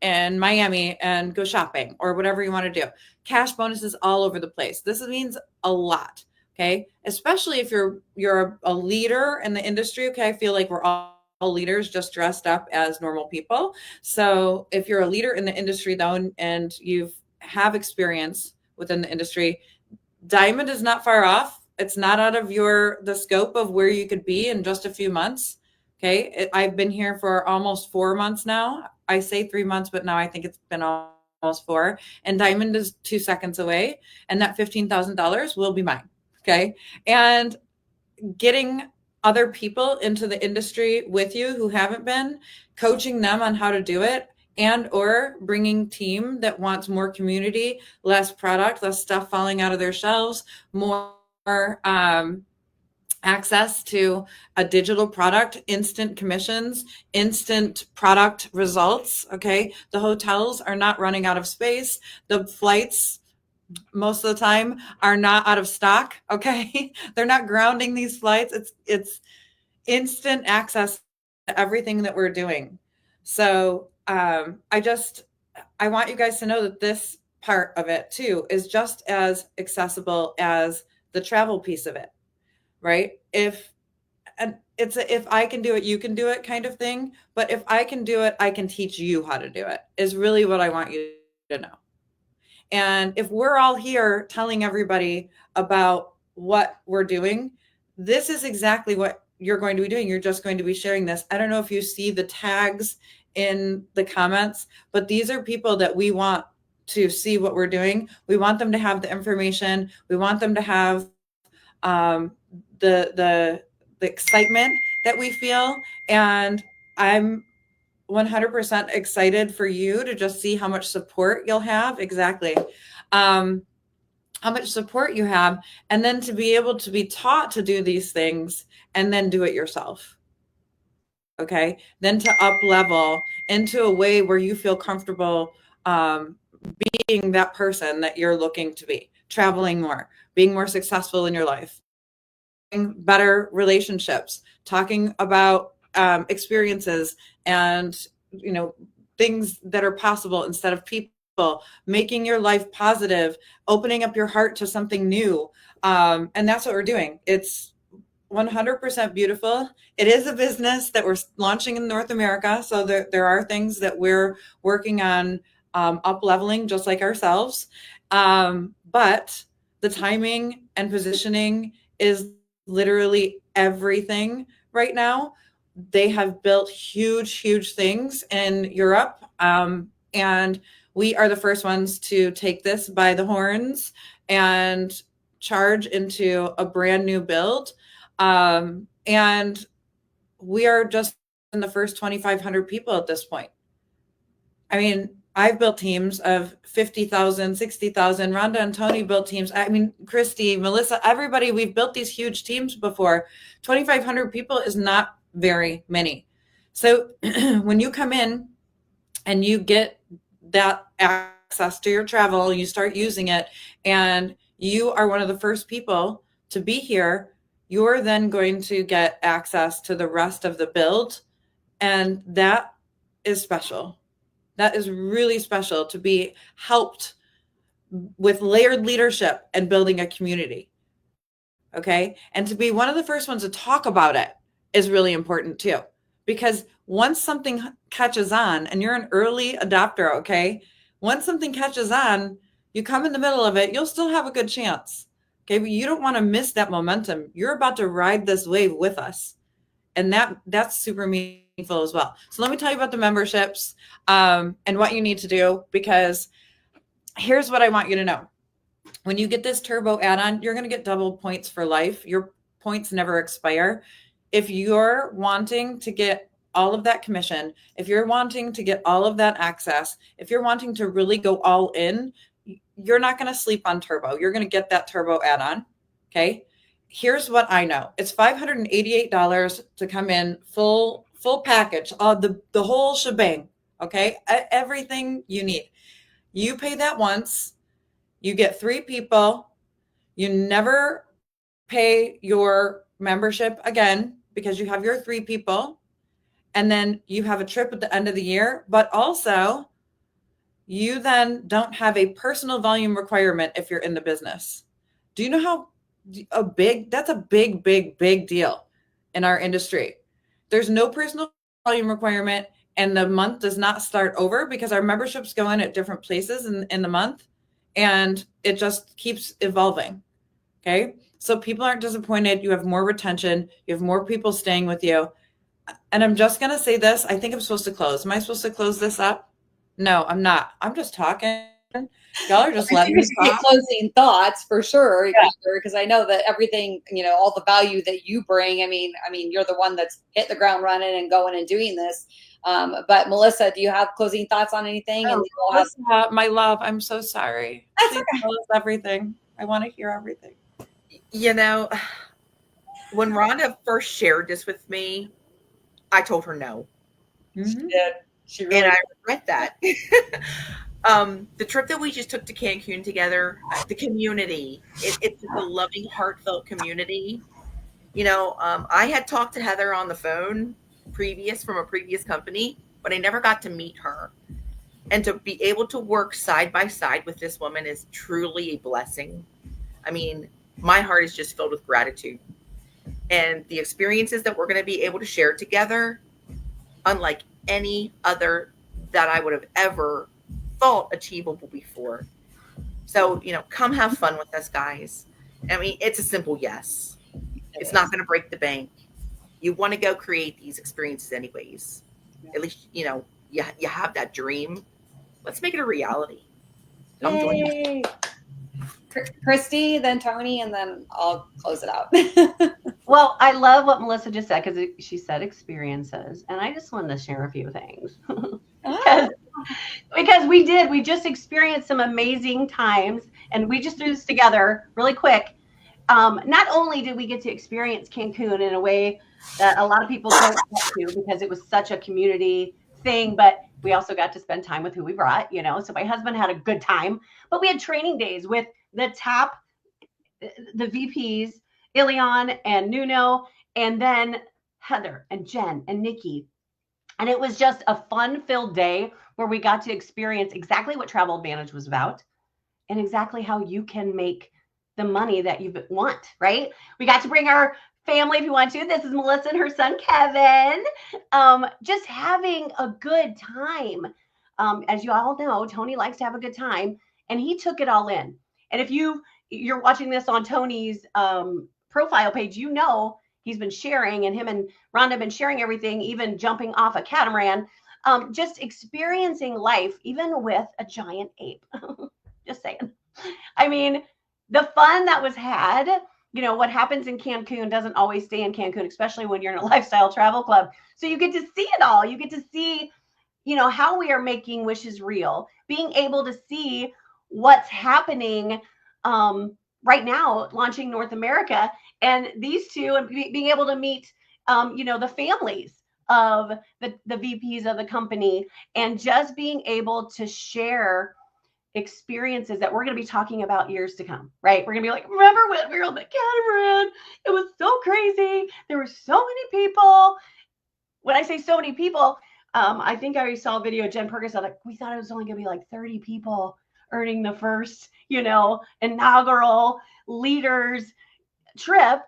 in Miami and go shopping or whatever you want to do. Cash bonuses all over the place. This means a lot. Okay. Especially if you're a leader in the industry. Okay. I feel like we're all leaders just dressed up as normal people. So if you're a leader in the industry though, and you have experience within the industry, Diamond is not far off. It's not out of the scope of where you could be in just a few months. Okay. I've been here for almost 4 months now. I say 3 months, but now I think it's been almost 4. And Diamond is 2 seconds away. And that $15,000 will be mine. Okay. And getting other people into the industry with you who haven't been, coaching them on how to do it, and or bringing team that wants more community, less product, less stuff falling out of their shelves, more access to a digital product, instant commissions, instant product results. Okay. The hotels are not running out of space. The flights most of the time are not out of stock. Okay. They're not grounding these flights. It's instant access to everything that we're doing. So I want you guys to know that this part of it too is just as accessible as the travel piece of it, right? If I can do it, you can do it kind of thing. But if I can do it, I can teach you how to do it, is really what I want you to know. And if we're all here telling everybody about what we're doing, this is exactly what you're going to be doing. You're just going to be sharing this. I don't know if you see the tags in the comments, but these are people that we want to see what we're doing. We want them to have the information. We want them to have the excitement that we feel. And I'm 100% excited for you to just see how much support you'll have. Exactly. How much support you have, and then to be able to be taught to do these things and then do it yourself. Okay. Then to up level into a way where you feel comfortable being that person that you're looking to be, traveling more, being more successful in your life, better relationships, talking about experiences and, things that are possible instead of people, making your life positive, opening up your heart to something new. And that's what we're doing. It's 100% beautiful. It is a business that we're launching in North America. So there are things that we're working on up leveling just like ourselves. But the timing and positioning is literally everything right now. They have built huge things in Europe. And we are the first ones to take this by the horns and charge into a brand new build. And we are just in the first 2,500 people at this point. I mean, I've built teams of 50,000, 60,000. Rhonda and Tony built teams. I mean, Christy, Melissa, everybody, we've built these huge teams before. 2,500 people is not very many. So when you come in and you get that access to your travel, you start using it, and you are one of the first people to be here, you're then going to get access to the rest of the build. And that is special. That is really special, to be helped with layered leadership and building a community. Okay. And to be one of the first ones to talk about it is really important too, because once something catches on, and you're an early adopter, okay, once something catches on, you come in the middle of it, you'll still have a good chance. Okay. But you don't want to miss that momentum. You're about to ride this wave with us. And that's super meaningful as well. So let me tell you about the memberships and what you need to do, because here's what I want you to know. When you get this turbo add-on, you're going to get double points for life. Your points never expire. If you're wanting to get all of that commission, if you're wanting to get all of that access, if you're wanting to really go all in, you're not going to sleep on turbo. You're going to get that turbo add-on. Okay. Here's what I know. It's $588 to come in full package, the whole shebang. Okay. Everything you need. You pay that once, you get 3 people. You never pay your membership again because you have your 3 people, and then you have a trip at the end of the year, but also you then don't have a personal volume requirement if you're in the business. Do you know how that's a big deal in our industry? There's no personal volume requirement, and the month does not start over because our memberships go in at different places in the month, and it just keeps evolving. Okay. So people aren't disappointed. You have more retention. You have more people staying with you. And I'm just going to say this. I think I'm supposed to close. Am I supposed to close this up? No, I'm not. I'm just talking. Y'all are just letting me talk. Closing thoughts for sure, because I know that everything, all the value that you bring. I mean, you're the one that's hit the ground running and going and doing this. But Melissa, do you have closing thoughts on anything? Oh, and we'll Melissa, my love, I'm so sorry. Please tell us everything. I want to hear everything. When Rhonda first shared this with me, I told her no. She did. She really and I regret that. The trip that we just took to Cancun together, the community, it's a loving, heartfelt community. I had talked to Heather on the phone from a previous company, but I never got to meet her. And to be able to work side by side with this woman is truly a blessing. I mean, my heart is just filled with gratitude. And the experiences that we're going to be able to share together, unlike any other that I would have ever thought achievable before. So, come have fun with us, guys. I mean, it's a simple yes. It's not going to break the bank. You want to go create these experiences anyways. At least, you have that dream. Let's make it a reality. Come join us. Christy, then Tony, and then I'll close it out. Well, I love what Melissa just said because she said experiences, and I just wanted to share a few things. Because we just experienced some amazing times, and we just threw this together really quick. Not only did we get to experience Cancun in a way that a lot of people don't get to because it was such a community thing, but we also got to spend time with who we brought, so my husband had a good time, but we had training days with the VPs, Ilion and Nuno, and then Heather and Jen and Nikki. And it was just a fun-filled day where we got to experience exactly what Travel Advantage was about and exactly how you can make the money that you want, right? We got to bring our family if you want to. This is Melissa and her son, Kevin. Just having a good time. As you all know, Tony likes to have a good time, and he took it all in. And if you're watching this on Tony's profile page, he's been sharing, and him and Rhonda have been sharing everything, even jumping off a catamaran, just experiencing life, even with a giant ape. Just saying. I mean, the fun that was had, what happens in Cancun doesn't always stay in Cancun, especially when you're in a lifestyle travel club. So you get to see it all. You get to see, how we are making wishes real, being able to see what's happening right now, launching North America, and these two, and being able to meet, the families of the VPs of the company, and just being able to share experiences that we're going to be talking about years to come, right? We're going to be like, remember when we were on the catamaran? It was so crazy. There were so many people. When I say so many people, I think I saw a video of Jen Perkins. We thought it was only going to be like 30 people earning the first, inaugural leaders trip.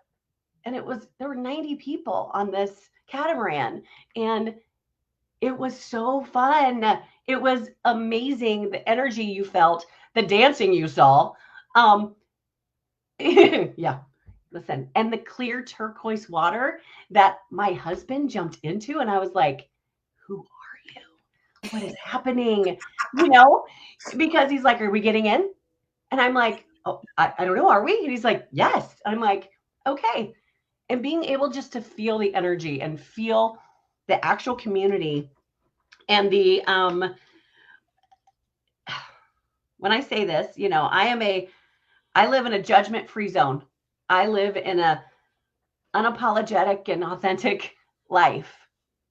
And there were 90 people on this catamaran, and it was so fun. It was amazing. The energy you felt, the dancing you saw. Yeah, listen, and the clear turquoise water that my husband jumped into. And I was like, who are you? What is happening? Because he's like, are we getting in? And I'm like, oh, I don't know. Are we? And he's like, yes. I'm like, okay. And being able just to feel the energy and feel the actual community and the, when I say this, I live in a judgment-free zone. I live in a unapologetic and authentic life.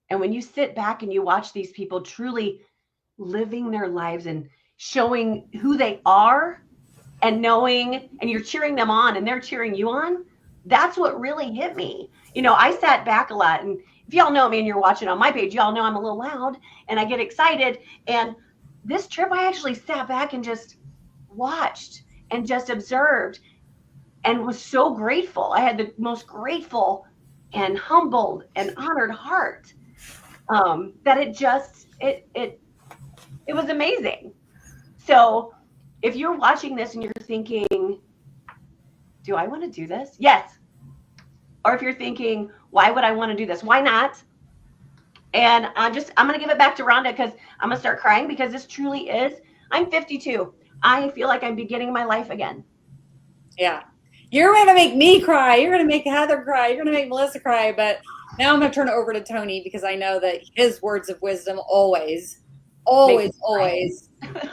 And when you sit back and you watch these people truly living their lives and showing who they are and knowing, and you're cheering them on and they're cheering you on, that's what really hit me. You know, I sat back a lot, and if y'all know me and you're watching on my page, y'all know I'm a little loud and I get excited. And this trip, I actually sat back and just watched and just observed and was so grateful. I had the most grateful and humbled and honored heart, that it was amazing. So if you're watching this and you're thinking, do I want to do this? Yes. Or if you're thinking, why would I want to do this? Why not? And I'm going to give it back to Rhonda, because I'm going to start crying, because this truly is, I'm 52. I feel like I'm beginning my life again. Yeah. You're going to make me cry. You're going to make Heather cry. You're going to make Melissa cry. But now I'm going to turn it over to Tony, because I know that his words of wisdom always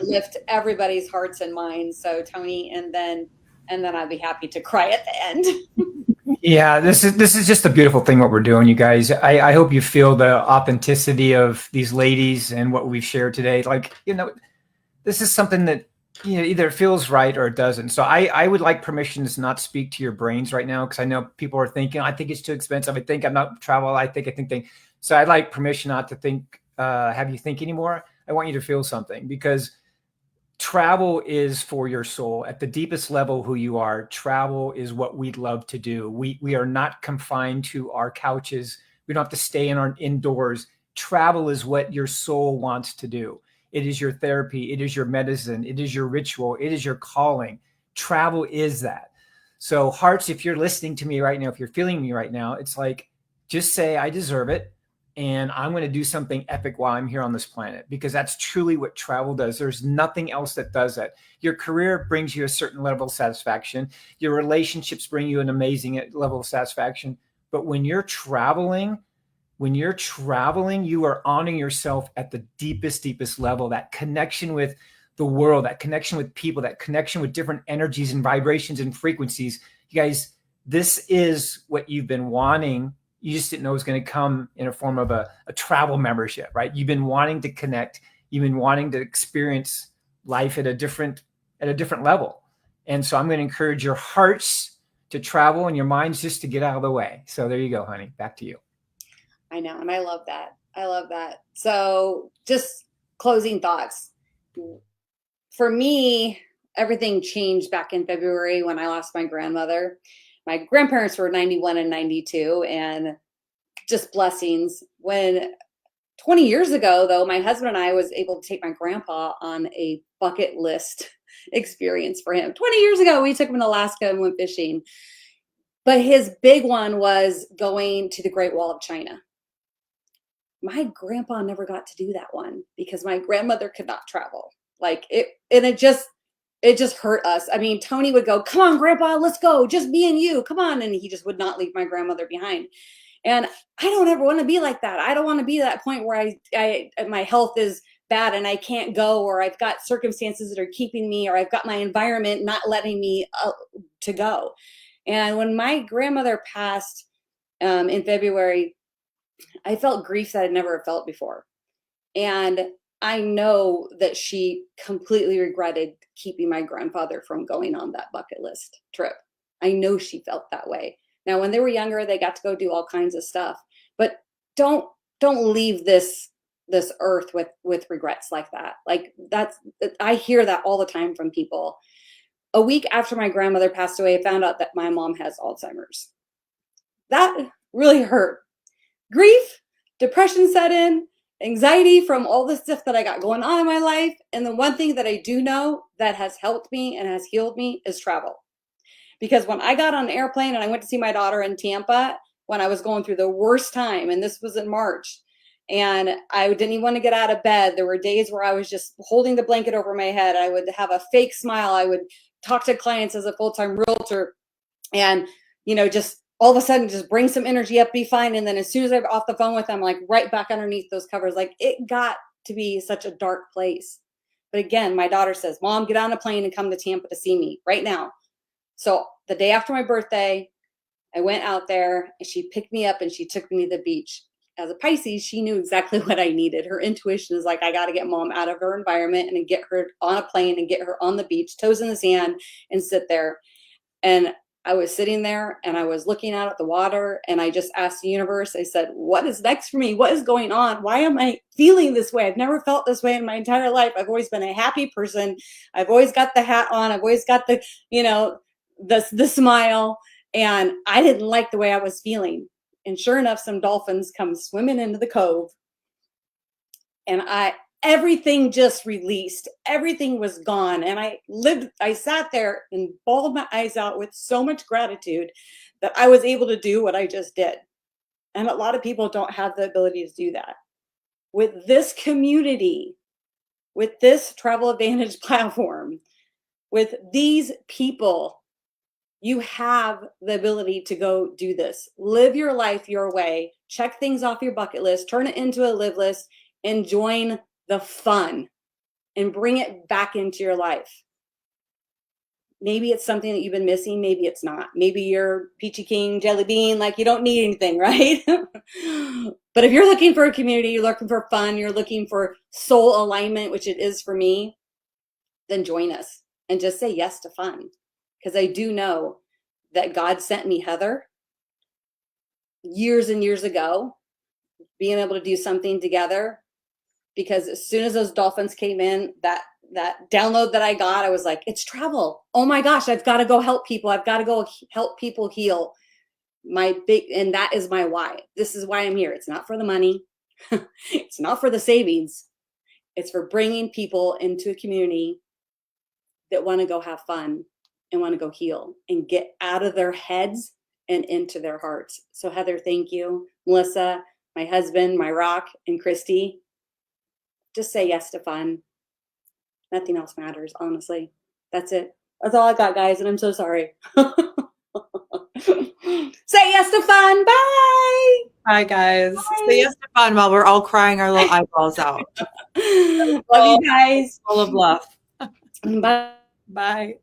lift everybody's hearts and minds. So Tony, and then I'd be happy to cry at the end. Yeah, this is just a beautiful thing what we're doing, you guys. I hope you feel the authenticity of these ladies and what we've shared today. Like, you know, this is something that, you know, either feels right or it doesn't. So I would like permission to not speak to your brains right now, because I know people are thinking, I think it's too expensive. I think I'm not travel. I think. So I'd like permission not to think, have you think anymore. I want you to feel something, because travel is for your soul at the deepest level. Who you are, travel is what we'd love to do. We are not confined to our couches. We don't have to stay in our indoors. Travel is what your soul wants to do. It is your therapy. It is your medicine. It is your ritual. It is your calling. Travel is that. So hearts, if you're listening to me right now, if you're feeling me right now, it's like, just say, I deserve it. And I'm going to do something epic while I'm here on this planet, because that's truly what travel does. There's nothing else that does that. Your career brings you a certain level of satisfaction. Your relationships bring you an amazing level of satisfaction. But when you're traveling, you are honoring yourself at the deepest level. That connection with the world, that connection with people, that connection with different energies and vibrations and frequencies. You guys, this is what you've been wanting. You just didn't know it was going to come in a form of a travel membership, right? You've been wanting to connect. You've been wanting to experience life at a different level. And so I'm going to encourage your hearts to travel and your minds just to get out of the way. So there you go, honey. Back to you. I know. And I love that. So just closing thoughts. For me, everything changed back in February when I lost my grandmother. My grandparents were 91 and 92, and just blessings. When 20 years ago, though, my husband and I was able to take my grandpa on a bucket list experience for him. 20 years ago, we took him to Alaska and went fishing. But his big one was going to the Great Wall of China. My grandpa never got to do that one because my grandmother could not travel. It just hurt us. I mean, Tony would go, come on, Grandpa, let's go. Just me and you. Come on. And he just would not leave my grandmother behind. And I don't ever want to be like that. I don't want to be that point where my health is bad and I can't go, or I've got circumstances that are keeping me, or I've got my environment not letting me to go. And when my grandmother passed in February, I felt grief that I'd never felt before. And I know that she completely regretted keeping my grandfather from going on that bucket list trip. I know she felt that way. Now, when they were younger, they got to go do all kinds of stuff, but don't leave this earth with regrets like that. I hear that all the time from people. A week after my grandmother passed away, I found out that my mom has Alzheimer's. That really hurt. Grief, depression set in, anxiety from all the stuff that I got going on in my life. And the one thing that I do know that has helped me and has healed me is travel. Because when I got on an airplane and I went to see my daughter in Tampa, when I was going through the worst time, and this was in March, and I didn't even want to get out of bed. There were days where I was just holding the blanket over my head. I would have a fake smile. I would talk to clients as a full-time realtor and, just all of a sudden just bring some energy up, be fine. And then as soon as I'm off the phone with them, like right back underneath those covers, like it got to be such a dark place. But again, my daughter says, Mom, get on a plane and come to Tampa to see me right now. So the day after my birthday, I went out there and she picked me up and she took me to the beach. As a Pisces, she knew exactly what I needed. Her intuition is like, I got to get Mom out of her environment and get her on a plane and get her on the beach, toes in the sand, and sit there. And I was sitting there and I was looking out at the water, and I just asked the universe, I said, what is next for me? What is going on? Why am I feeling this way? I've never felt this way in my entire life. I've always been a happy person. I've always got the hat on. I've always got the, the smile. And I didn't like the way I was feeling. And sure enough, some dolphins come swimming into the cove. And everything just released. Everything was gone. And I sat there and bawled my eyes out with so much gratitude that I was able to do what I just did. And a lot of people don't have the ability to do that. With this community, with this Travel Advantage platform, with these people, you have the ability to go do this. Live your life your way. Check things off your bucket list. Turn it into a live list and join the fun and bring it back into your life. Maybe it's something that you've been missing. Maybe it's not. Maybe you're peachy king, jelly bean, like you don't need anything, right? But if you're looking for a community, you're looking for fun, you're looking for soul alignment, which it is for me, then join us and just say yes to fun. Because I do know that God sent me Heather years and years ago, being able to do something together. Because as soon as those dolphins came in, that download that I got, I was like, it's travel. Oh my gosh, I've got to go help people. I've got to go help people heal. And that is my why. This is why I'm here. It's not for the money. It's not for the savings. It's for bringing people into a community that want to go have fun and want to go heal and get out of their heads and into their hearts. So Heather, thank you. Melissa, my husband, my rock, and Christy. Just say yes to fun. Nothing else matters, honestly. That's it. That's all I got, guys, and I'm so sorry. Say yes to fun. Bye. Bye, guys. Bye. Say yes to fun while we're all crying our little eyeballs out. Love you guys. Full of love. Bye. Bye.